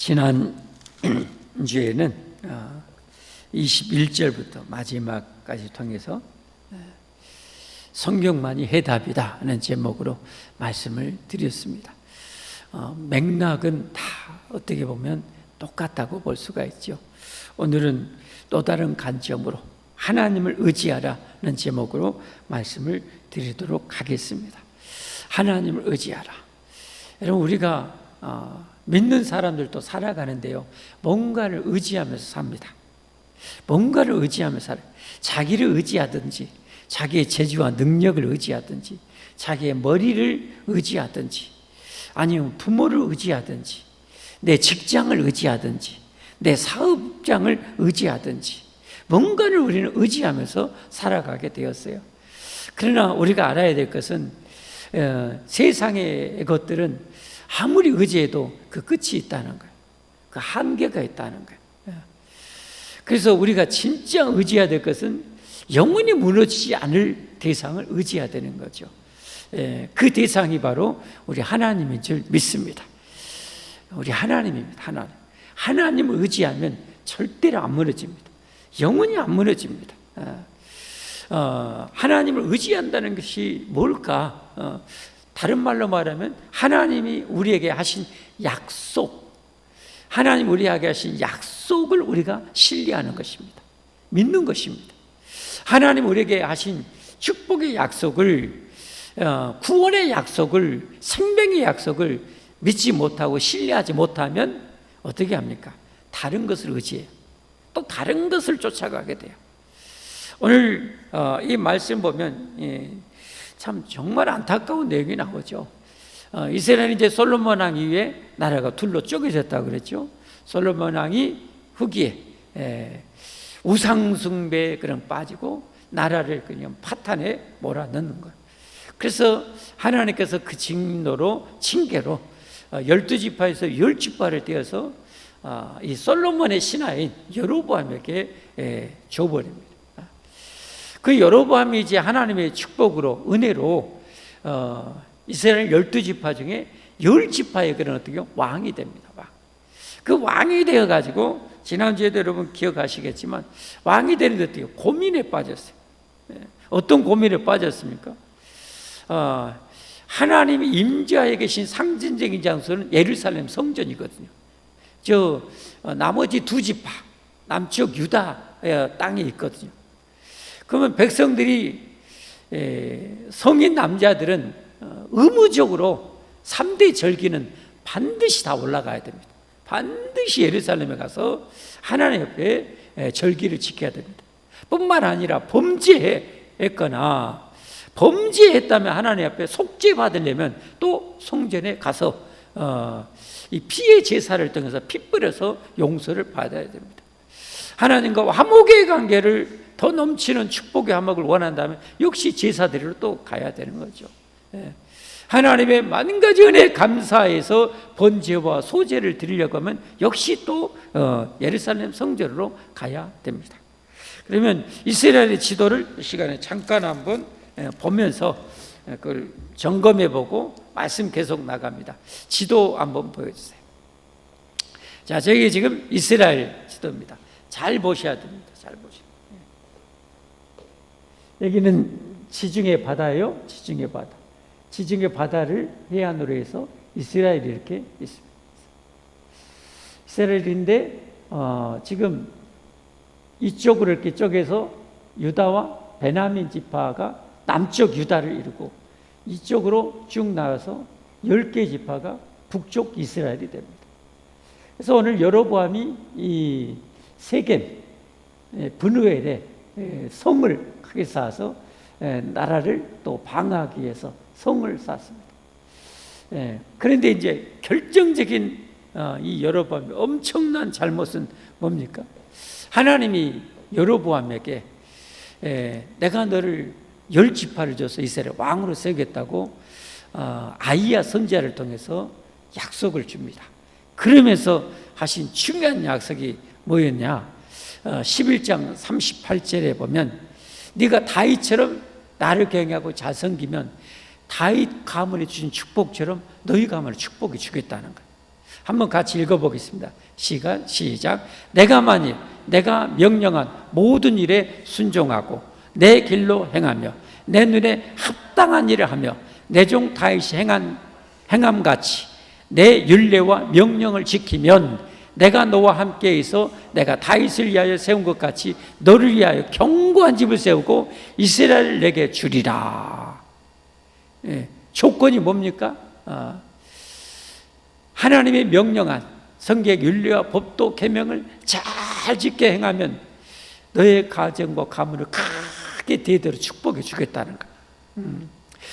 지난 주에는 21절부터 마지막까지 통해서 성경만이 해답이다 하는 제목으로 말씀을 드렸습니다. 맥락은 다 어떻게 보면 똑같다고 볼 수가 있죠. 오늘은 또 다른 관점으로 하나님을 의지하라는 제목으로 말씀을 드리도록 하겠습니다. 하나님을 의지하라. 여러분, 우리가 믿는 사람들도 살아가는데요, 뭔가를 의지하면서 삽니다. 뭔가를 의지하면서 살아요. 자기를 의지하든지, 자기의 재주와 능력을 의지하든지, 자기의 머리를 의지하든지, 아니면 부모를 의지하든지, 내 직장을 의지하든지, 내 사업장을 의지하든지, 뭔가를 우리는 의지하면서 살아가게 되었어요. 그러나 우리가 알아야 될 것은 세상의 것들은 아무리 의지해도 그 끝이 있다는 거예요. 그 한계가 있다는 거예요. 그래서 우리가 진짜 의지해야 될 것은 영원히 무너지지 않을 대상을 의지해야 되는 거죠. 그 대상이 바로 우리 하나님인 줄 믿습니다. 우리 하나님입니다. 하나님을 의지하면 절대로 안 무너집니다. 영원히 안 무너집니다. 하나님을 의지한다는 것이 뭘까? 다른 말로 말하면 하나님이 우리에게 하신 약속, 하나님 우리에게 하신 약속을 우리가 신뢰하는 것입니다. 믿는 것입니다. 하나님 우리에게 하신 축복의 약속을, 구원의 약속을, 생명의 약속을 믿지 못하고 신뢰하지 못하면 어떻게 합니까? 다른 것을 의지해요. 또 다른 것을 쫓아가게 돼요. 오늘 이 말씀 보면 참 정말 안타까운 내용이 나오죠. 이스라엘이 이제 솔로몬 왕 이후에 나라가 둘로 쪼개졌다고 그랬죠. 솔로몬 왕이 후기에 우상 숭배에 그냥 빠지고 나라를 그냥 파탄에 몰아넣는 거예요. 그래서 하나님께서 그 징노로 징계로 12지파에서 10지파를 떼어서 이 솔로몬의 신하인 여로보암에게 줘버립니다. 그 여로보암이 이제 하나님의 축복으로, 은혜로 이스라엘 12지파 중에 10지파의 그런 어떻게 왕이 됩니다. 그 왕이 되어가지고 지난주에도 여러분 기억하시겠지만 왕이 되는데 어떻게 고민에 빠졌어요. 어떤 고민에 빠졌습니까? 하나님이 임재하에 계신 상징적인 장소는 예루살렘 성전이거든요. 나머지 두 지파, 남쪽 유다 땅에 있거든요. 그러면 백성들이, 성인 남자들은 의무적으로 3대 절기는 반드시 다 올라가야 됩니다. 반드시 예루살렘에 가서 하나님 옆에 절기를 지켜야 됩니다. 뿐만 아니라 범죄했거나 범죄했다면 하나님 앞에 속죄 받으려면 또 성전에 가서 이 피의 제사를 통해서 피 뿌려서 용서를 받아야 됩니다. 하나님과 화목의 관계를 더 넘치는 축복의 화목을 원한다면 역시 제사드리러 또 가야 되는 거죠. 하나님의 만 가지 은혜에 감사해서 번제와 소제를 드리려고 하면 역시 또 예루살렘 성전으로 가야 됩니다. 그러면 이스라엘의 지도를 이 시간에 잠깐 한번 보면서 그걸 점검해보고 말씀 계속 나갑니다. 지도 한번 보여주세요. 자, 저기 지금 이스라엘 지도입니다. 잘 보셔야 됩니다. 잘 보셔야. 여기는 지중해 바다예요. 지중해 바다. 지중해 바다를 해안으로 해서 이스라엘이 이렇게 있습니다. 이스라엘인데 지금 이쪽으로 이렇게 쪼개서 유다와 베냐민 지파가 남쪽 유다를 이루고 이쪽으로 쭉 나와서 10개 지파가 북쪽 이스라엘이 됩니다. 그래서 오늘 여로보암이 이 세겜 브누엘에 성을 크게 쌓아서 나라를 또 방어하기 위해서 성을 쌓습니다. 그런데 이제 결정적인 이 여로보암의 엄청난 잘못은 뭡니까? 하나님이 여로보암에게 내가 너를 10지파를 줘서 이스라엘 왕으로 세우겠다고 아이야 선지자를 통해서 약속을 줍니다. 그러면서 하신 중요한 약속이 뭐였냐? 11장 38절에 보면 네가 다윗처럼 나를 경외하고 잘 섬기면 다윗 가문에 주신 축복처럼 너희 가문에 축복이 주겠다는 거예요. 한번 같이 읽어보겠습니다. 시작. 내가 만일 내가 명령한 모든 일에 순종하고 내 길로 행하며 내 눈에 합당한 일을 하며 내 종 다윗이 행함같이 내 율례와 명령을 지키면 내가 너와 함께 있어 내가 다윗을 위하여 세운 것 같이 너를 위하여 견고한 집을 세우고 이스라엘을 내게 주리라. 조건이 뭡니까? 하나님의 명령한 성경 율례와 법도 계명을 잘 짓게 행하면 너의 가정과 가문을 크게 대대로 축복해 주겠다는 거예요.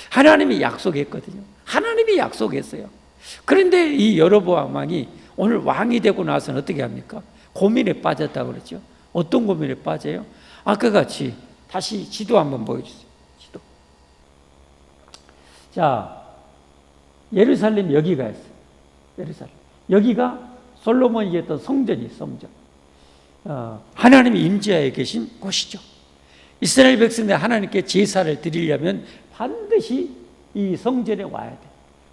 하나님이 약속했거든요. 하나님이 약속했어요. 그런데 이 여로보암 왕이 오늘 왕이 되고 나서는 어떻게 합니까? 고민에 빠졌다고 그랬죠. 어떤 고민에 빠져요? 아까 같이 다시 지도 한번 보여주세요. 지도. 자, 예루살렘 여기가 있어요. 예루살렘. 여기가 솔로몬이 했던 성전이 성전. 하나님이 임재하에 계신 곳이죠. 이스라엘 백성들 하나님께 제사를 드리려면 반드시 이 성전에 와야 돼.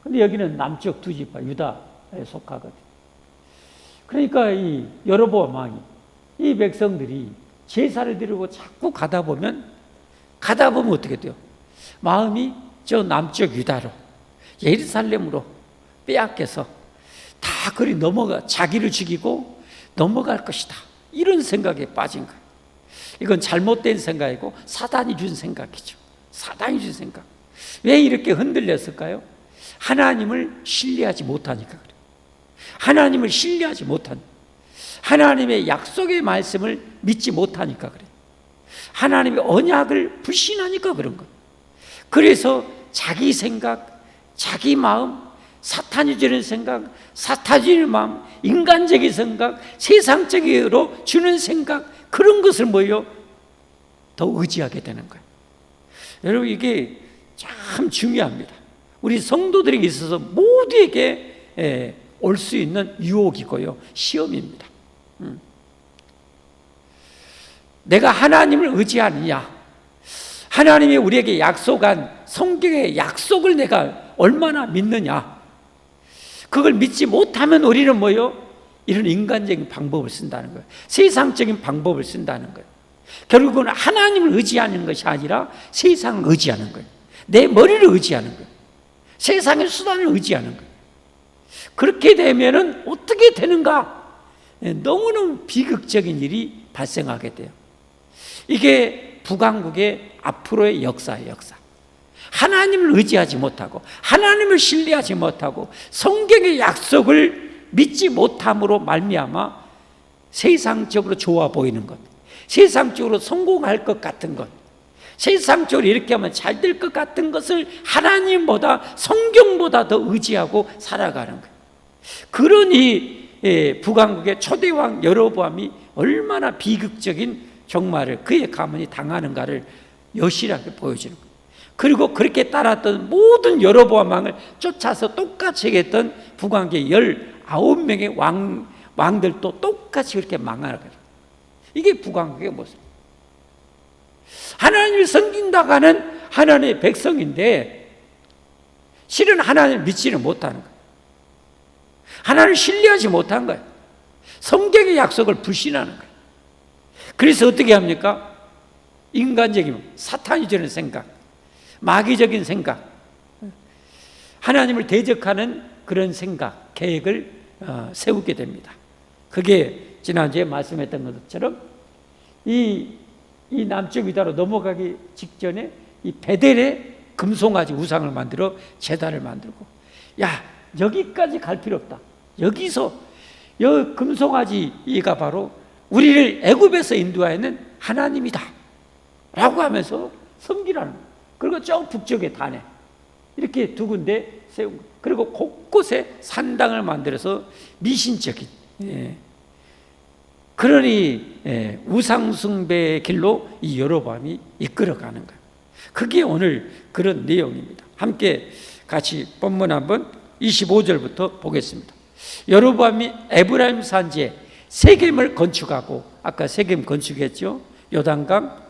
근데 여기는 남쪽 두 지파 유다에 속하거든. 그러니까 이 여로보암 왕이 이 백성들이 제사를 드리고 자꾸 가다 보면 어떻게 돼요? 마음이 저 남쪽 유다로 예루살렘으로 빼앗겨서 다 그리 자기를 죽이고 넘어갈 것이다. 이런 생각에 빠진 거예요. 이건 잘못된 생각이고 사단이 준 생각이죠. 사단이 준 생각. 왜 이렇게 흔들렸을까요? 하나님을 신뢰하지 못하니까 그래요. 하나님을 신뢰하지 못하니까. 하나님의 약속의 말씀을 믿지 못하니까 그래요. 하나님의 언약을 불신하니까 그런 거예요. 그래서 자기 생각, 자기 마음, 사탄이 주는 생각, 사탄이 주는 마음, 인간적인 생각, 세상적으로 주는 생각, 그런 것을 더 의지하게 되는 거예요. 여러분, 이게 참 중요합니다. 우리 성도들에게 있어서 모두에게 올 수 있는 유혹이고요, 시험입니다. 내가 하나님을 의지하느냐, 하나님이 우리에게 약속한 성경의 약속을 내가 얼마나 믿느냐, 그걸 믿지 못하면 우리는 이런 인간적인 방법을 쓴다는 거예요. 세상적인 방법을 쓴다는 거예요. 결국은 하나님을 의지하는 것이 아니라 세상을 의지하는 거예요. 내 머리를 의지하는 거예요. 세상의 수단을 의지하는 거예요. 그렇게 되면은 어떻게 되는가? 너무너무 비극적인 일이 발생하게 돼요. 이게 북왕국의 앞으로의 역사예요, 역사. 하나님을 의지하지 못하고 하나님을 신뢰하지 못하고 성경의 약속을 믿지 못함으로 말미암아 세상적으로 좋아 보이는 것, 세상적으로 성공할 것 같은 것, 세상적으로 이렇게 하면 잘 될 것 같은 것을 하나님보다 성경보다 더 의지하고 살아가는 거예요. 그러니 북왕국의 초대왕 여로보암이 얼마나 비극적인 종말을 그의 가문이 당하는가를 여실하게 보여주는 거예요. 그리고 그렇게 따랐던 모든 여로보암 왕을 쫓아서 똑같이 했던 북왕국의 19명의 왕들도 똑같이 그렇게 망하는 거예요. 이게 북왕국의 모습. 하나님을 섬긴다고 하는 하나님의 백성인데 실은 하나님을 믿지는 못하는 거예요. 하나님을 신뢰하지 못한 거예요. 성경의 약속을 불신하는 거예요. 그래서 어떻게 합니까? 인간적인 사탄이 주는 생각, 마귀적인 생각, 하나님을 대적하는 그런 생각, 계획을 세우게 됩니다. 그게 지난주에 말씀했던 것처럼 이 남쪽 유다로 넘어가기 직전에 이 베델에 금송아지 우상을 만들어 제단을 만들고, 야, 여기까지 갈 필요 없다. 여기서 여 금송아지가 바로 우리를 애굽에서 인도하는 하나님이다 라고 하면서 섬기라는 거예요. 그리고 저 북쪽에 단에 이렇게 두 군데 세운 거예요. 그리고 곳곳에 산당을 만들어서 미신적인, 그러니 우상숭배의 길로 이 여로보암이 이끌어가는 거예요. 그게 오늘 그런 내용입니다. 함께 같이 본문 한번 25절부터 보겠습니다. 여로보암이 에브라임 산지에 세겜을 건축하고, 아까 세겜 건축했죠. 요단강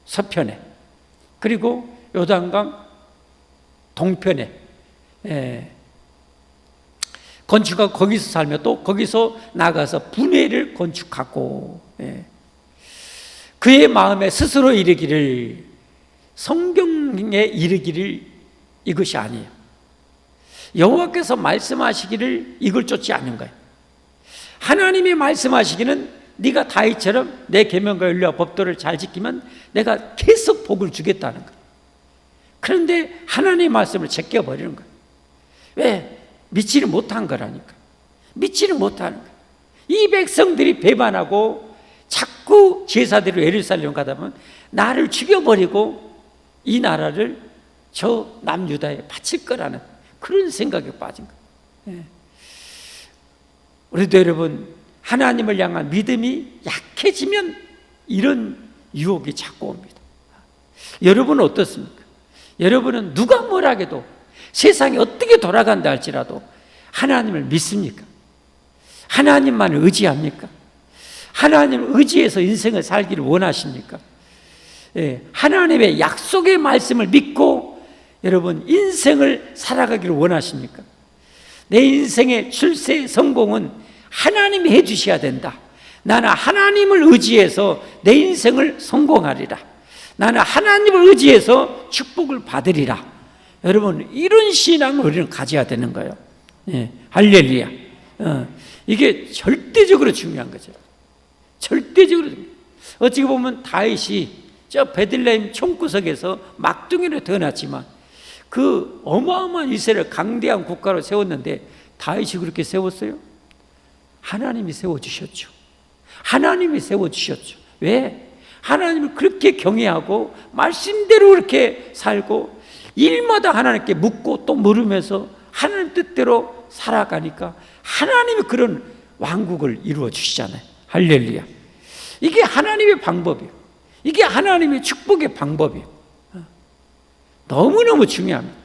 서편에, 그리고 요단강 동편에 건축하고 거기서 살며 또 거기서 나가서 분회를 건축하고, 그의 마음에 스스로 이르기를, 성경에 이르기를 이것이 아니에요. 여호와께서 말씀하시기를 이걸 쫓지 않는 거예요. 하나님이 말씀하시기는 네가 다윗처럼 내 계명과 윤리와 법도를 잘 지키면 내가 계속 복을 주겠다는 거예요. 그런데 하나님의 말씀을 제껴버리는 거예요. 왜? 믿지를 못한 거라니까. 믿지를 못하는 거예요. 이 백성들이 배반하고 자꾸 제사대로 예루살렘 가다 보면 나를 죽여버리고 이 나라를 저 남유다에 바칠 거라는 그런 생각에 빠진 거예요. 우리도 여러분, 하나님을 향한 믿음이 약해지면 이런 유혹이 자꾸 옵니다. 여러분은 어떻습니까? 여러분은 누가 뭐라 해도, 세상이 어떻게 돌아간다 할지라도 하나님을 믿습니까? 하나님만을 의지합니까? 하나님을 의지해서 인생을 살기를 원하십니까? 하나님의 약속의 말씀을 믿고 여러분 인생을 살아가기를 원하십니까? 내 인생의 출세 성공은 하나님이 해주셔야 된다. 나는 하나님을 의지해서 내 인생을 성공하리라. 나는 하나님을 의지해서 축복을 받으리라. 여러분, 이런 신앙을 우리는 가져야 되는 거예요. 할렐루야. 이게 절대적으로 중요한 거죠. 절대적으로. 어찌 보면 다윗이 저 베들레헴 총구석에서 막둥이로 태어났지만 그 어마어마한 이스라엘 강대한 국가로 세웠는데 다윗이 그렇게 세웠어요? 하나님이 세워주셨죠. 하나님이 세워주셨죠. 왜? 하나님을 그렇게 경외하고 말씀대로 그렇게 살고 일마다 하나님께 묻고 또 물으면서 하나님 뜻대로 살아가니까 하나님이 그런 왕국을 이루어 주시잖아요. 할렐루야. 이게 하나님의 방법이에요. 이게 하나님의 축복의 방법이에요. 너무너무 중요합니다.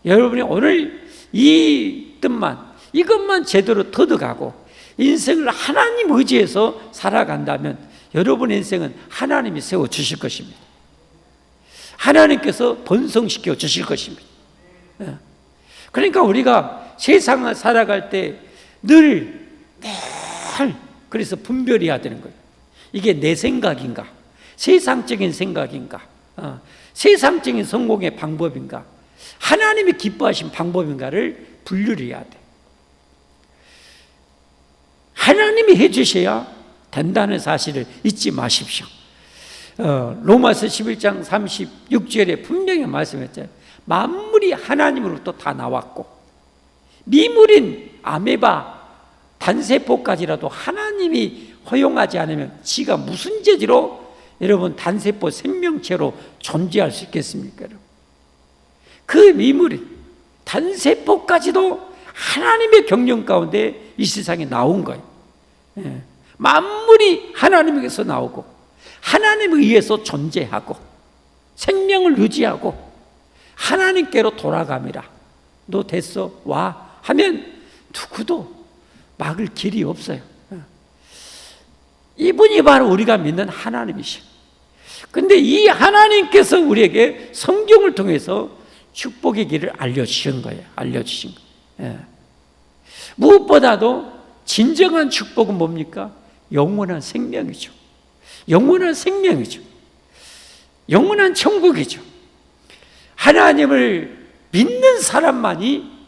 여러분이 오늘 이 뜻만, 이것만 제대로 터득하고 인생을 하나님 의지해서 살아간다면 여러분의 인생은 하나님이 세워주실 것입니다. 하나님께서 번성시켜 주실 것입니다. 그러니까 우리가 세상을 살아갈 때 늘 그래서 분별해야 되는 거예요. 이게 내 생각인가? 세상적인 생각인가? 세상적인 성공의 방법인가? 하나님이 기뻐하신 방법인가를 분류를 해야 돼. 하나님이 해주셔야 된다는 사실을 잊지 마십시오. 로마서 11장 36절에 분명히 말씀했잖아요. 만물이 하나님으로부터 다 나왔고 미물인 아메바 단세포까지라도 하나님이 허용하지 않으면 지가 무슨 재지로 여러분 단세포 생명체로 존재할 수 있겠습니까? 여러분? 그 미물인 단세포까지도 하나님의 경륜 가운데 이 세상에 나온 거예요. 만물이 하나님에게서 나오고 하나님에 의해서 존재하고 생명을 유지하고 하나님께로 돌아감이라. 너 됐어? 와 하면 누구도 막을 길이 없어요. 이분이 바로 우리가 믿는 하나님이시오. 근데 이 하나님께서 우리에게 성경을 통해서 축복의 길을 알려주신 거예요. 알려주신 거예요. 무엇보다도 진정한 축복은 뭡니까? 영원한 생명이죠. 영원한 생명이죠. 영원한 천국이죠. 하나님을 믿는 사람만이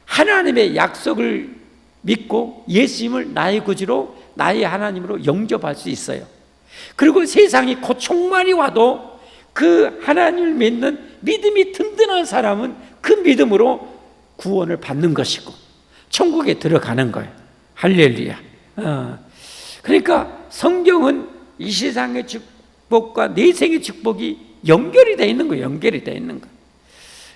하나님의 약속을 믿고 예수님을 나의 구주로 나의 하나님으로 영접할 수 있어요. 그리고 세상이 고통만이 와도 그 하나님을 믿는 믿음이 든든한 사람은 그 믿음으로 구원을 받는 것이고 천국에 들어가는 거예요. 할렐루야. 그러니까 성경은 이 세상의 축복과 내생의 축복이 연결이 되어 있는 거예요. 연결이 되어 있는 거예요.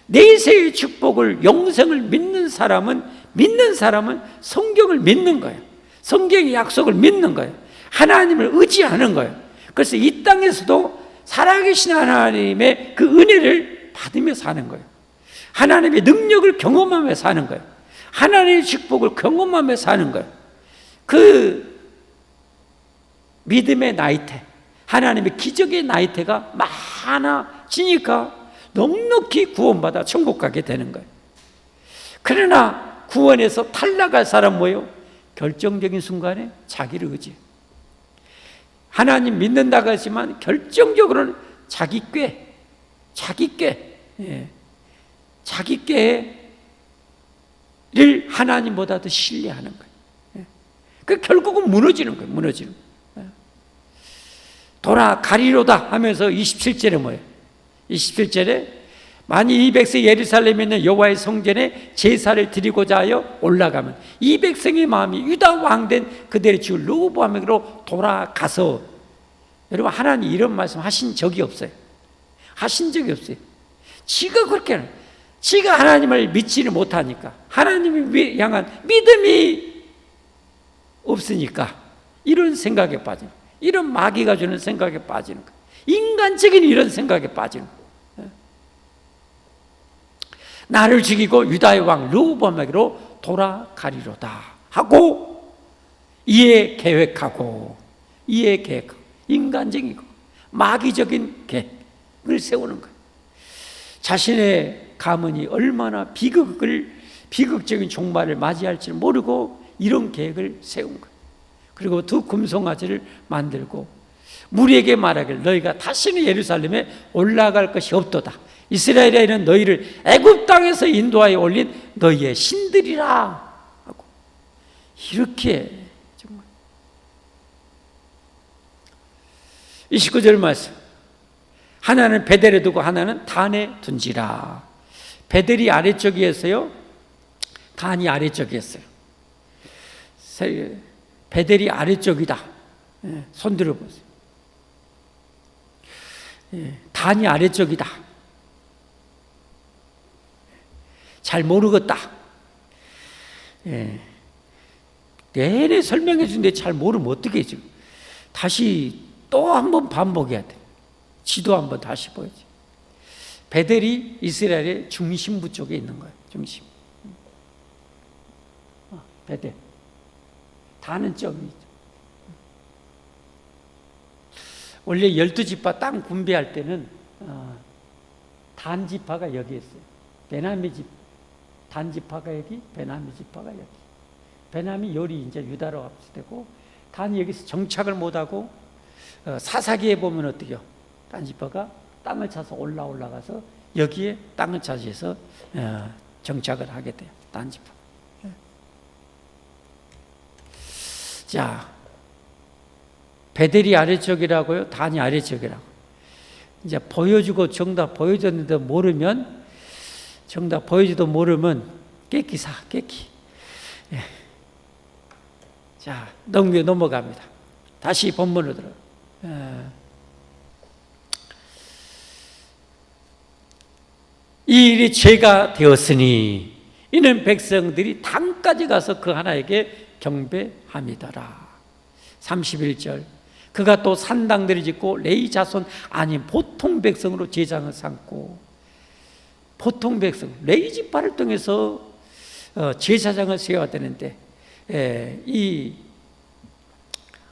내세의 축복을 영생을 믿는 사람은 성경을 믿는 거예요. 성경의 약속을 믿는 거예요. 하나님을 의지하는 거예요. 그래서 이 땅에서도 살아계신 하나님의 그 은혜를 받으며 사는 거예요. 하나님의 능력을 경험하며 사는 거예요. 하나님의 축복을 경험하며 사는 거예요. 그 믿음의 나이테, 하나님의 기적의 나이테가 많아지니까 넉넉히 구원받아 천국 가게 되는 거예요. 그러나 구원에서 탈락할 사람 뭐예요? 결정적인 순간에 자기를 의지해. 하나님 믿는다고 하지만 결정적으로는 자기 꾀, 자기 꾀를 하나님보다 더 신뢰하는 거예요. 그 결국은 무너지는 거예요. 무너지는 거예요. 돌아가리로다 하면서 27절에 뭐예요? 27절에 만일 이 백성이 예루살렘에 있는 여호와의 성전에 제사를 드리고자 하여 올라가면 이 백성의 마음이 유다 왕된 그들의 주 르호보암에게로 돌아가서, 여러분 하나님 이런 말씀 하신 적이 없어요. 하신 적이 없어요. 지가 그렇게, 지가 하나님을 믿지를 못하니까, 하나님을 향한 믿음이 없으니까 이런 생각에 빠지는, 이런 마귀가 주는 생각에 빠지는 거예요. 인간적인 이런 생각에 빠지는 거예요. 나를 죽이고 유다의 왕 르호보암에게로 돌아가리로다 하고 이에 계획하고, 인간적이고 마귀적인 계획을 세우는 거예요. 자신의 가문이 얼마나 비극적인 종말을 맞이할지 모르고 이런 계획을 세운 거예요. 그리고 두 금송아지를 만들고 무리에게 말하길 너희가 다시는 예루살렘에 올라갈 것이 없도다. 이스라엘에는 너희를 애굽 땅에서 인도하여 올린 너희의 신들이라 하고, 이렇게 정말 29절 말씀, 하나는 베델에 두고 하나는 단에 둔지라. 베델이 아래쪽이었어요, 단이 아래쪽이었어요. 베델이 아래쪽이다. 손 들어보세요. 단이 아래쪽이다. 잘 모르겠다. 내내 설명해 주는데 잘 모르면 어떻게 해요? 다시 또 한 번 반복해야 돼. 지도 한번 다시 보여야지. 베델이 이스라엘의 중심부 쪽에 있는 거예요. 중심. 베델. 다는 점이 있죠. 원래 12지파 땅 분배할 때는 단 지파가 여기 있어요. 베냐민 지파. 단 지파가 여기, 베냐민 지파가 여기. 베냐민 요리 이제 유다로 합치되고, 단이 여기서 정착을 못하고, 사사기에 보면 어떻게요? 단 지파가 땅을 차서 올라가서 여기에 땅을 차지해서 정착을 하게 돼요. 단 지파. 자, 베델이 아래쪽이라고요? 단이 아래쪽이라고. 이제 보여주고 정답 보여줬는데 모르면, 정답 보여주도 모르면 깨끼사, 깨끼. 자, 넘어갑니다. 다시 본문으로 들어. 이 일이 죄가 되었으니 이는 백성들이 단까지 가서 그 하나에게 경배함이더라. 31절, 그가 또 산당들을 짓고 레위 자손 아닌 보통 백성으로 제장을 삼고, 보통 백성, 레위 지파를 통해서 제사장을 세워야 되는데, 이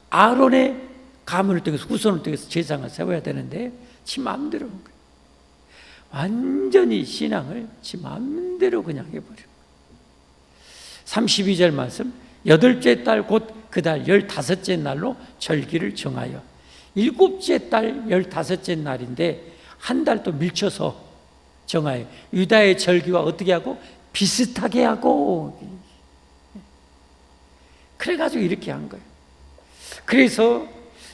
아론의 가문을 통해서, 후손을 통해서 제사장을 세워야 되는데 지 마음대로 한 거예요. 완전히 신앙을 지 마음대로 그냥 해버려요. 32절 말씀, 8째 달 곧 그 달 15째 날로 절기를 정하여, 7째 달 15째 날인데 한 달 또 밀쳐서 정하여 유다의 절기와 어떻게 하고? 비슷하게 하고. 그래가지고 이렇게 한 거예요. 그래서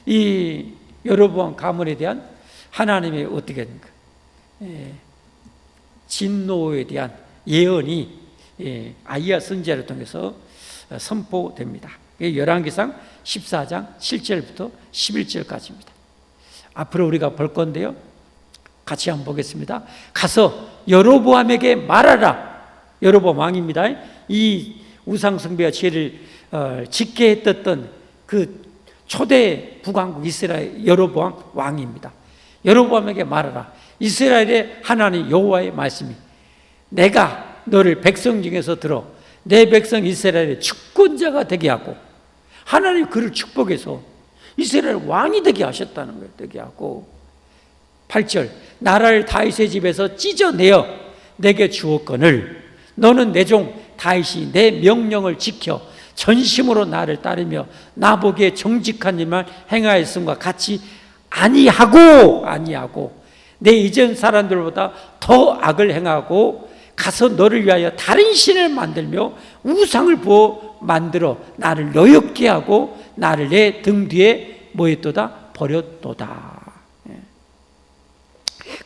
이 여로보암 가문에 대한 하나님의 어떻게 하는가? 진노에 대한 예언이 아이야 선지자를 통해서 선포됩니다. 열왕기상 14장 7절부터 11절까지입니다. 앞으로 우리가 볼 건데요, 같이 한번 보겠습니다. 가서 여로보암에게 말하라. 여로보암 왕입니다. 이 우상숭배와 죄를 짓게 했던 그 초대 북왕국 이스라엘 여로보암 왕입니다. 여로보암에게 말하라. 이스라엘의 하나님 여호와의 말씀이, 내가 너를 백성 중에서 들어 내 백성 이스라엘의 주권자가 되게 하고, 하나님 그를 축복해서 이스라엘 왕이 되게 하셨다는 거예요. 되게 하고, 8절, 나라를 다윗의 집에서 찢어내어 내게 주었거늘 너는 내 종 다윗이 내 명령을 지켜 전심으로 나를 따르며 나보기에 정직한 일만 행하였음과 같이 아니하고 내 이전 사람들보다 더 악을 행하고 가서 너를 위하여 다른 신을 만들며 우상을 부어 만들어 나를 노엽게 하고 나를 내 등 뒤에 뭐했도다? 버렸도다.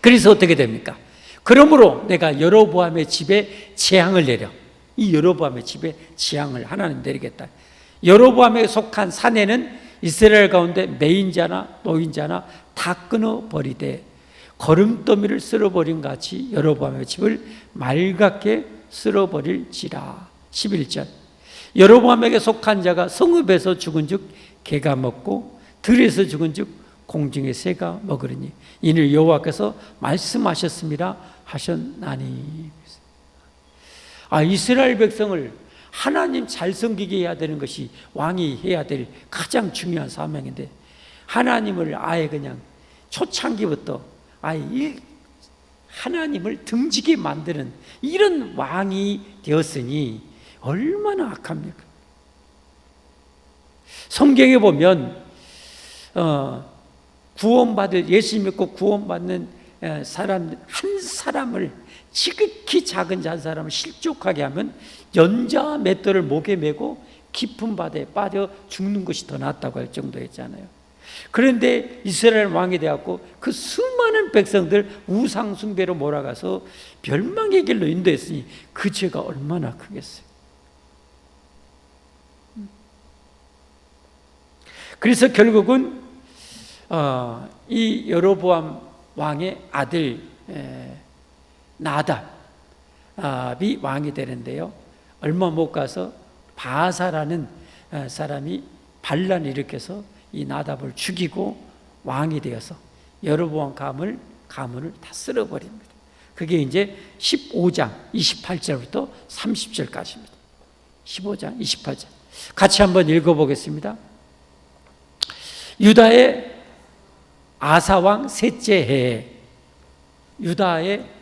그래서 어떻게 됩니까? 그러므로 내가 여로보암의 집에 재앙을 내려, 이 여로보암의 집에 재앙을 하나님 내리겠다. 여로보암에 속한 사내는 이스라엘 가운데 매인자나 노인자나 다 끊어버리되 거름더미를 쓸어버린 같이 여로보암의 집을 맑게 쓸어버릴지라. 11절 여로보암에게 속한 자가 성읍에서 죽은 즉 개가 먹고 들에서 죽은 즉 공중의 새가 먹으리니 이는 여호와께서 말씀하셨습니다 하셨나니. 이스라엘 백성을 하나님 잘 섬기게 해야 되는 것이 왕이 해야 될 가장 중요한 사명인데, 하나님을 아예 그냥 초창기부터 아예 하나님을 등지게 만드는 이런 왕이 되었으니 얼마나 악합니까? 성경에 보면 구원받을, 예수 믿고 구원받는 사람 한 사람을, 지극히 작은 한 사람을 실족하게 하면 연자 맷돌을 목에 메고 깊은 바다에 빠져 죽는 것이 더 낫다고 할 정도였잖아요. 그런데 이스라엘 왕이 되었고 그 수많은 백성들 우상 숭배로 몰아가서 멸망의 길로 인도했으니 그 죄가 얼마나 크겠어요. 그래서 결국은 이 여로보암 왕의 아들 나답이 왕이 되는데요, 얼마 못 가서 바사라는 사람이 반란을 일으켜서 이 나답을 죽이고 왕이 되어서 여로보암 가문을 다 쓸어버립니다. 그게 이제 15장 28절부터 30절까지입니다. 15장 28절 같이 한번 읽어보겠습니다. 유다의 아사왕 셋째 해에, 유다의,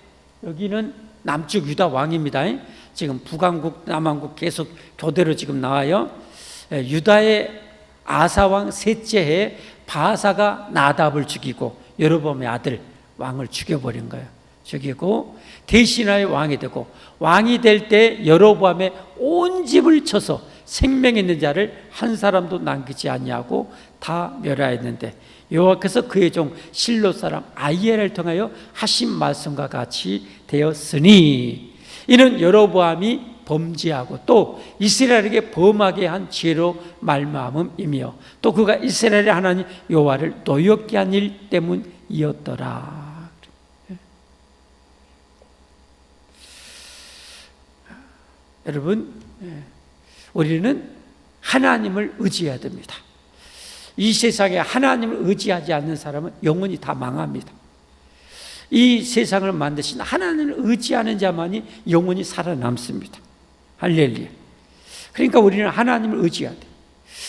여기는 남쪽 유다 왕입니다. 지금 북왕국 남왕국 계속 교대로 지금 나와요. 유다의 아사왕 셋째 해에 바사가 나답을 죽이고 여로보암의 아들 왕을 죽여버린 거예요. 죽이고 대신하여 왕이 되고, 왕이 될 때 여로보암의 온 집을 쳐서 생명 있는 자를 한 사람도 남기지 아니하고 다 멸하였는데 여호와께서 그의 종 실로 사람 아히야를 통하여 하신 말씀과 같이 되었으니, 이는 여로보암이 범죄하고 또 이스라엘에게 범하게 한 죄로 말미암음이며 또 그가 이스라엘의 하나님 여호와를 노엽게 한 일 때문이었더라. 여러분, 우리는 하나님을 의지해야 됩니다. 이 세상에 하나님을 의지하지 않는 사람은 영원히 다 망합니다. 이 세상을 만드신 하나님을 의지하는 자만이 영원히 살아남습니다. 할렐루야. 그러니까 우리는 하나님을 의지해야 돼요.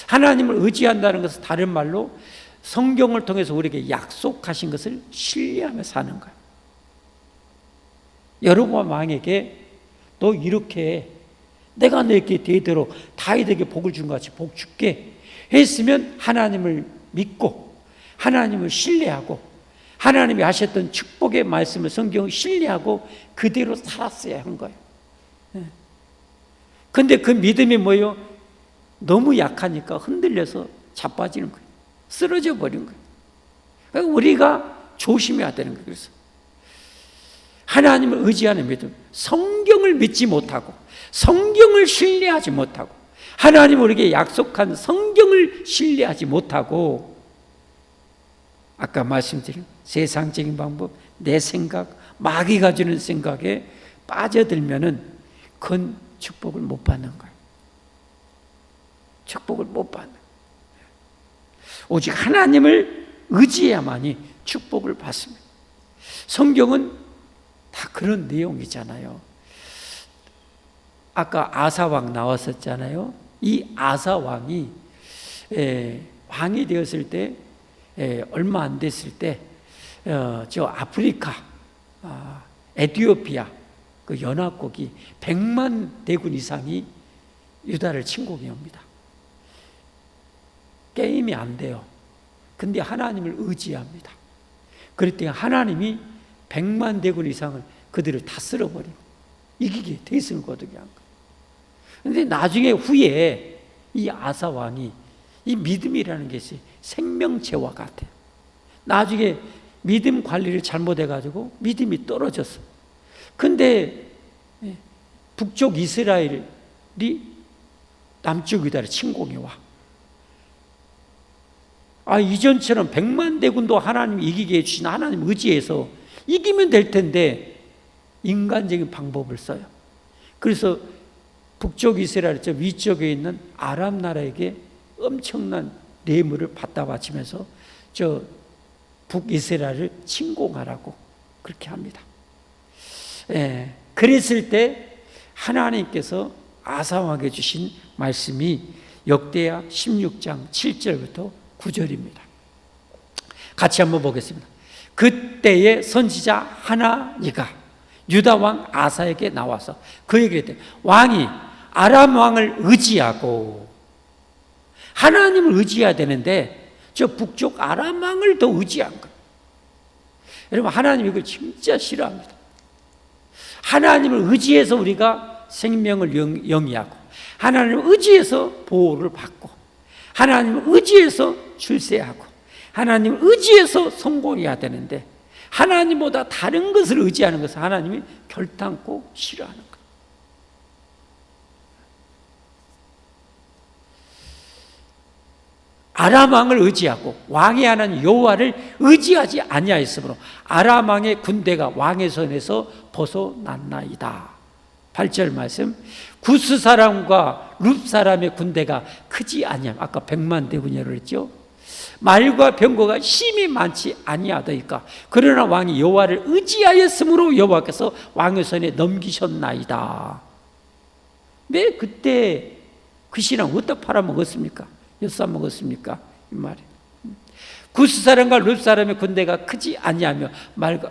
하나님을 의지한다는 것은 다른 말로 성경을 통해서 우리에게 약속하신 것을 신뢰하며 사는 거예요. 여로보암 왕에게 너 이렇게 내가 너에게 대대로 다윗에게 복을 준 것 같이 복 줄게 했으면 하나님을 믿고 하나님을 신뢰하고 하나님이 하셨던 축복의 말씀을, 성경을 신뢰하고 그대로 살았어야 한 거예요. 근데 그 믿음이 뭐예요? 너무 약하니까 흔들려서 자빠지는 거예요. 쓰러져 버린 거예요. 그러니까 우리가 조심해야 되는 거예요. 그래서 하나님을 의지하는 믿음, 성경을 믿지 못하고 성경을 신뢰하지 못하고 하나님 우리에게 약속한 성경을 신뢰하지 못하고 아까 말씀드린 세상적인 방법, 내 생각, 마귀가 주는 생각에 빠져들면은 그건 축복을 못 받는 거예요. 축복을 못 받는 거예요. 오직 하나님을 의지해야만이 축복을 받습니다. 성경은 다 그런 내용이잖아요. 아까 아사왕 나왔었잖아요. 이 아사왕이 왕이 되었을 때 얼마 안 됐을 때 저 아프리카, 에티오피아 그 연합국이 100만 대군 이상이 유다를 침공해 옵니다. 게임이 안 돼요. 근데 하나님을 의지합니다. 그랬더니 하나님이 100만 대군 이상을 그들을 다 쓸어버리고 이기게 대승을 거두게 한 거예요. 그런데 나중에 후에 이 아사 왕이 이 믿음이라는 것이 생명체와 같아요. 나중에 믿음 관리를 잘못해가지고 믿음이 떨어졌어. 근데 북쪽 이스라엘이 남쪽 유다를 침공해 와. 이전처럼 100만 대군도 하나님이 이기게 해주신 하나님 의지해서 이기면 될 텐데 인간적인 방법을 써요. 그래서 북쪽 이스라엘 저 위쪽에 있는 아람 나라에게 엄청난 뇌물을 받다 바치면서 저 북이스라엘을 침공하라고 그렇게 합니다. 그랬을 때 하나님께서 아사왕에게 주신 말씀이 역대하 16장 7절부터 9절입니다. 같이 한번 보겠습니다. 그때의 선지자 하나니가 유다 왕 아사에게 나와서 그에게 이르되 왕이 아람 왕을 의지하고 하나님을 의지해야 되는데 저 북쪽 아람 왕을 더 의지한 거예요. 여러분 하나님 이걸 진짜 싫어합니다. 하나님을 의지해서 우리가 생명을 영위하고 하나님을 의지해서 보호를 받고 하나님을 의지해서 출세하고 하나님을 의지해서 성공해야 되는데 하나님보다 다른 것을 의지하는 것을 하나님이 결단코 싫어하는 거예요. 아람 왕을 의지하고 왕의 하나님 여호와를 의지하지 아니하였으므로 아람 왕의 군대가 왕의 손에서 벗어났나이다. 8절 말씀. 구스 사람과 룹 사람의 군대가 크지 아니함. 아까 100만 대군이라고 했죠. 말과 병거가 심히 많지 아니하더이까. 그러나 왕이 여호와를 의지하였으므로 여호와께서 왕의 손에 넘기셨나이다. 왜 그때 그 신앙 어디다 팔아먹었습니까? 엿사 먹었습니까? 이 말이에요. 구스 사람과 룹 사람의 군대가 크지 아니하며 말과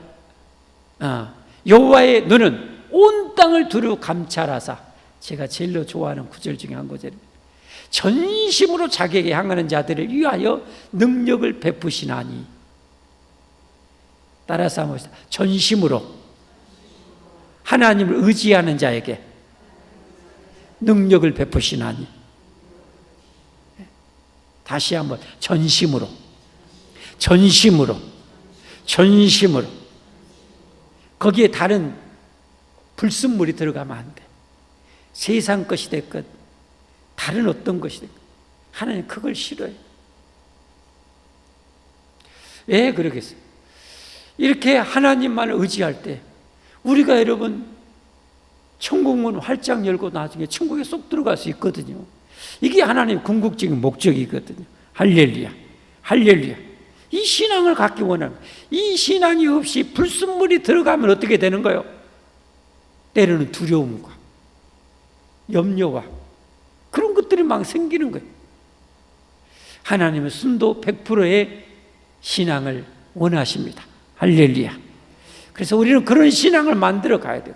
여호와의 눈은 온 땅을 두루 감찰하사, 제가 제일 좋아하는 구절 중에 한 구절입니다. 전심으로 자기에게 향하는 자들을 위하여 능력을 베푸시나니. 따라서 한번 봅시다. 전심으로 하나님을 의지하는 자에게 능력을 베푸시나니. 다시 한번 전심으로 거기에 다른 불순물이 들어가면 안 돼. 세상 것이 됐건 다른 어떤 것이 됐건 하나님 그걸 싫어해요. 왜 그러겠어요? 이렇게 하나님만을 의지할 때 우리가 여러분 천국문 활짝 열고 나중에 천국에 쏙 들어갈 수 있거든요. 이게 하나님의 궁극적인 목적이거든요. 할렐루야, 할렐루야. 이 신앙을 갖기 원하는, 이 신앙이 없이 불순물이 들어가면 어떻게 되는 거예요? 때로는 두려움과 염려와 그런 것들이 막 생기는 거예요. 하나님은 순도 100%의 신앙을 원하십니다. 할렐루야. 그래서 우리는 그런 신앙을 만들어 가야 돼요.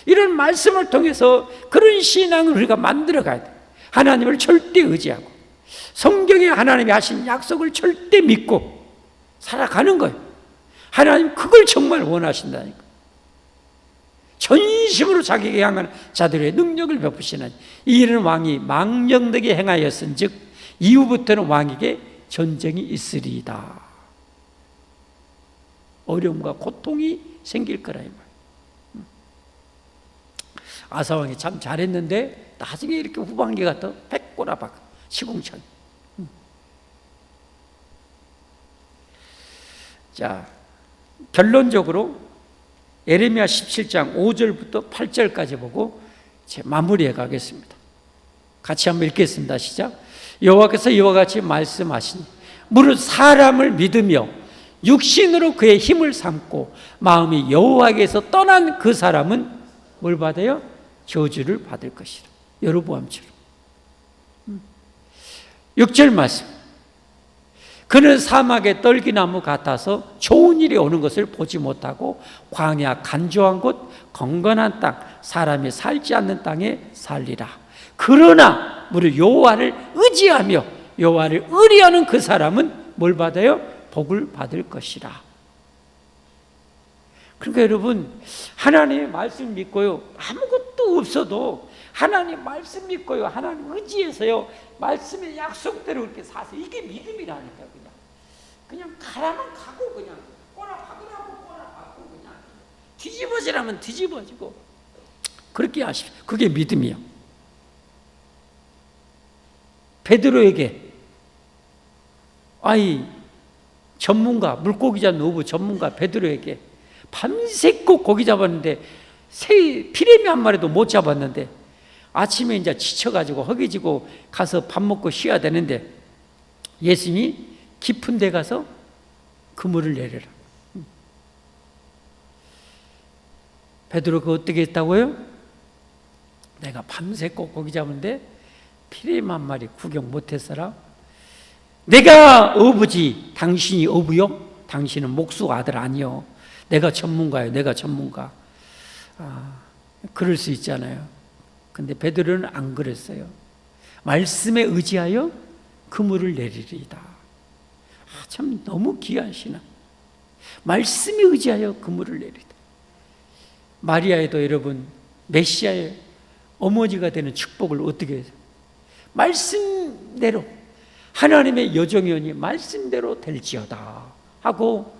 이런 말씀을 통해서 그런 신앙을 우리가 만들어 가야 돼요. 하나님을 절대 의지하고 성경에 하나님이 하신 약속을 절대 믿고 살아가는 거예요. 하나님 그걸 정말 원하신다니까. 전심으로 자기에게 향하는 자들의 능력을 베푸시나니 이 일은 왕이 망령되게 행하였은즉 이후부터는 왕에게 전쟁이 있으리이다. 어려움과 고통이 생길 거라 이 말. 아사왕이 참 잘했는데 나중에 이렇게 후반기가 더 백골아박 시궁창. 자, 결론적으로 예레미야 17장 5절부터 8절까지 보고 제 마무리해 가겠습니다. 같이 한번 읽겠습니다. 시작. 여호와께서 이와 같이 말씀하시니 무릇 사람을 믿으며 육신으로 그의 힘을 삼고 마음이 여호와에게서 떠난 그 사람은 뭘 받아요? 저주를 받을 것이라. 여로보암처럼. 6절 말씀. 그는 사막의 떨기나무 같아서 좋은 일이 오는 것을 보지 못하고 광야 간조한 곳 건건한 땅 사람이 살지 않는 땅에 살리라. 그러나 무릇 여호와를 의지하며 여호와를 의리하는 그 사람은 뭘 받아요? 복을 받을 것이라. 그러니까 여러분, 하나님의 말씀 믿고요, 아무것도 없어도 하나님 말씀 믿고요, 하나님 의지해서요, 말씀의 약속대로 그렇게 사세요. 이게 믿음이라니까. 그냥 가라면 가고, 그냥 꼬라 박으라면 꼬라 박고, 그냥 뒤집어지라면 뒤집어지고 그렇게 하십시오. 그게 믿음이요. 베드로에게 전문가, 물고기 잡는 어부 전문가 베드로에게 밤새고 고기 잡았는데 피레미 한 마리도 못 잡았는데 아침에 이제 지쳐가지고 허기지고 가서 밥 먹고 쉬어야 되는데 예수님이 깊은 데 가서 그물을 내려라. 베드로 그거 어떻게 했다고요? 내가 밤새고 고기 잡는데 피레미 한 마리 구경 못했어라. 내가 어부지 당신이 어부요? 당신은 목수 아들 아니요. 내가 전문가요. 내가 전문가. 그럴 수 있잖아요. 근데 베드로는 안 그랬어요. 말씀에 의지하여 그물을 내리리이다. 참 너무 귀한 신앙. 말씀에 의지하여 그물을 내리다. 마리아에도 여러분 메시아의 어머니가 되는 축복을 어떻게 해요? 말씀대로 하나님의 여정연이 말씀대로 될지어다 하고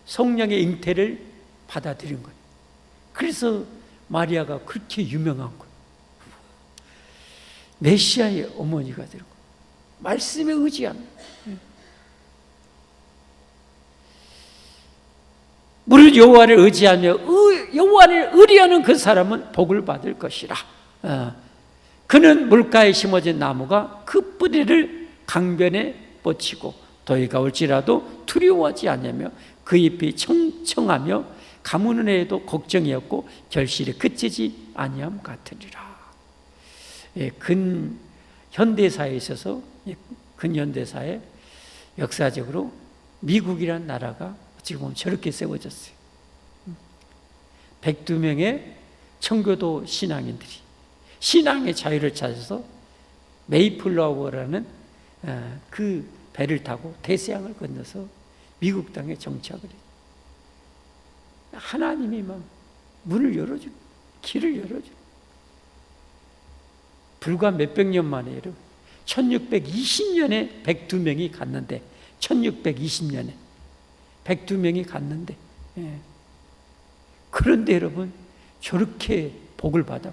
성령의 잉태를 받아들인 거예요. 그래서 마리아가 그렇게 유명한 거예요. 메시아의 어머니가 되는 거예요. 말씀에 의지하는 거예요. 무릇 여호와를 의지하며 여호와를 의리하는 그 사람은 복을 받을 것이라. 그는 물가에 심어진 나무가 그 뿌리를 강변에 뻗치고 더위가 올지라도 두려워하지 않으며 그 잎이 청청하며 가무는 해에도 걱정이었고 결실이 그치지 아니함 같으리라. 근현대사에 있어서 근현대사에 역사적으로 미국이라는 나라가 지금 보면 저렇게 세워졌어요. 102명의 청교도 신앙인들이 신앙의 자유를 찾아서 메이플라워라는 그 배를 타고 대서양을 건너서 미국 땅에 정착을 해요. 하나님이 막 문을 열어줘, 길을 열어줘. 불과 몇백 년 만에 여러분, 1620년에 102명이 갔는데 1620년에 102명이 갔는데 그런데 여러분 저렇게 복을 받아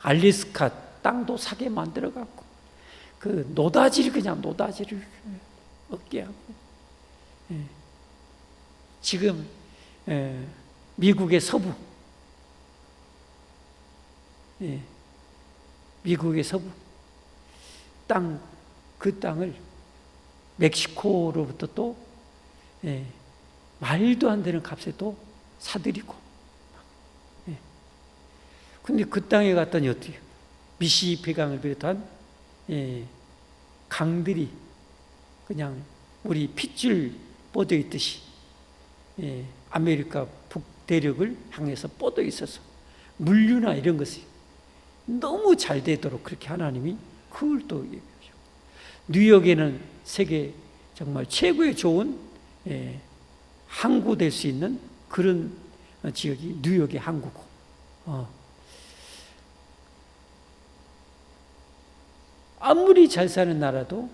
알래스카 땅도 사게 만들어 갖고 그 노다지를 그냥 노다지를 얻게 하고 지금 미국의 서부 미국의 서부 땅 그 땅을 멕시코로부터 또 말도 안 되는 값에 또 사들이고 근데 그 땅에 갔더니 어때요? 미시시피 강을 비롯한 강들이 그냥 우리 핏줄 뻗어 있듯이 아메리카 북대륙을 향해서 뻗어 있어서 물류나 이런 것이 너무 잘 되도록 그렇게 하나님이 그걸 또 얘기하죠. 뉴욕에는 세계 정말 최고의 좋은 항구 될 수 있는 그런 지역이 뉴욕의 항구고 아무리 잘 사는 나라도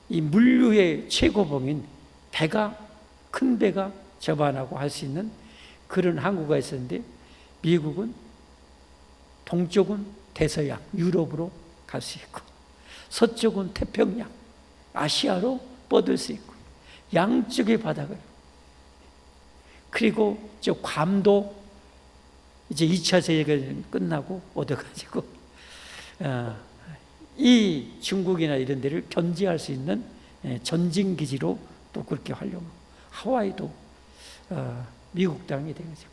이 물류의 최고봉인 배가 큰 배가 접안하고 할 수 있는 그런 항구가 있었는데 미국은 동쪽은 대서양 유럽으로 갈 수 있고 서쪽은 태평양 아시아로 뻗을 수 있고 양쪽의 바다가 그리고 저 괌도 이제 2차 세계대전 끝나고 얻어가지고 이 중국이나 이런 데를 견제할 수 있는 전진기지로 또 그렇게 하려고 하와이도 미국 땅이 돼가지고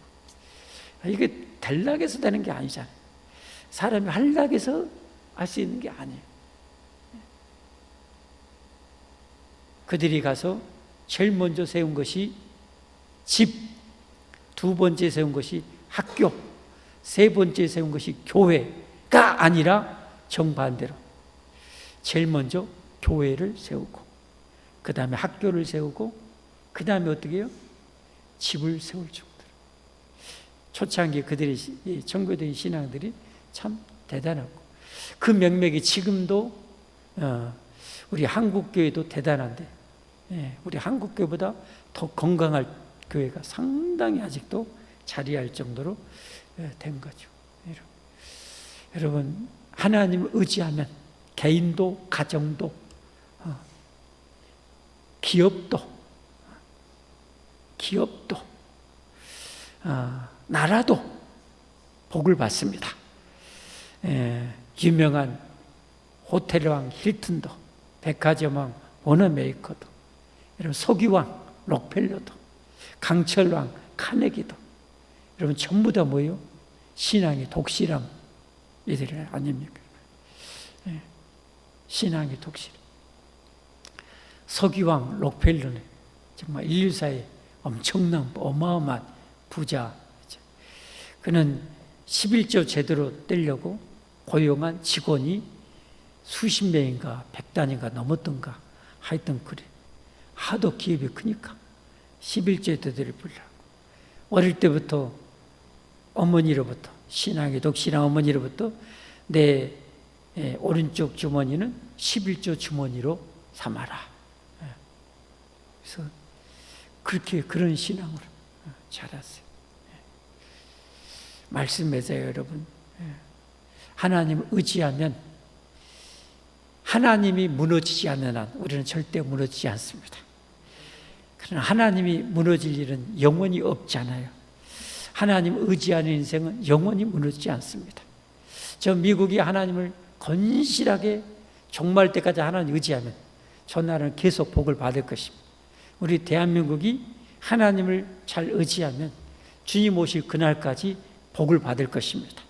이게 될락에서 되는 게 아니잖아요. 사람이 할락에서 할 수 있는 게 아니에요. 그들이 가서 제일 먼저 세운 것이 집, 두 번째 세운 것이 학교, 세 번째 세운 것이 교회가 아니라 정반대로 제일 먼저 교회를 세우고 그 다음에 학교를 세우고 그 다음에 어떻게 해요? 집을 세울 정도로. 초창기 그들의 청교도의 신앙들이 참 대단하고 그 명맥이 지금도 우리 한국교회도 대단한데 우리 한국교회보다 더 건강할 교회가 상당히 아직도 자리할 정도로 된 거죠. 여러분 하나님을 의지하면 개인도 가정도 기업도 나라도 복을 받습니다. 유명한 호텔왕 힐튼도 백화점왕 워너메이커도 여러분 서기왕 록펠러도 강철왕 카네기도 여러분 전부 다 뭐예요? 신앙의 독실함 이들 아닙니까? 신앙의 독실. 서기왕 록펠러는 정말 인류사의 엄청난 어마어마한 부자. 그는 11조 제대로 떼려고 고용한 직원이 수십 명인가 100단인가 넘었던가 하여튼 그래. 하도 기업이 크니까 11조 제대로 불라고. 어릴 때부터 어머니로부터 신앙의 독실한 어머니로부터 내 오른쪽 주머니는 11조 주머니로 삼아라. 그래서 그렇게 그런 신앙으로 자랐어요. 말씀해서요, 여러분. 하나님을 의지하면 하나님이 무너지지 않는 한 우리는 절대 무너지지 않습니다. 그러나 하나님이 무너질 일은 영원히 없잖아요. 하나님을 의지하는 인생은 영원히 무너지지 않습니다. 저 미국이 하나님을 건실하게 종말 때까지 하나님 의지하면 저 나라는 계속 복을 받을 것입니다. 우리 대한민국이 하나님을 잘 의지하면 주님 오실 그날까지 복을 받을 것입니다.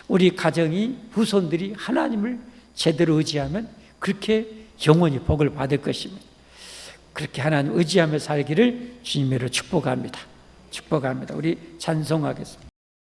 우리 가정이 후손들이 하나님을 제대로 의지하면 그렇게 영원히 복을 받을 것입니다. 그렇게 하나님 의지하며 살기를 주님으로 축복합니다. 축복합니다. 우리 찬송하겠습니다.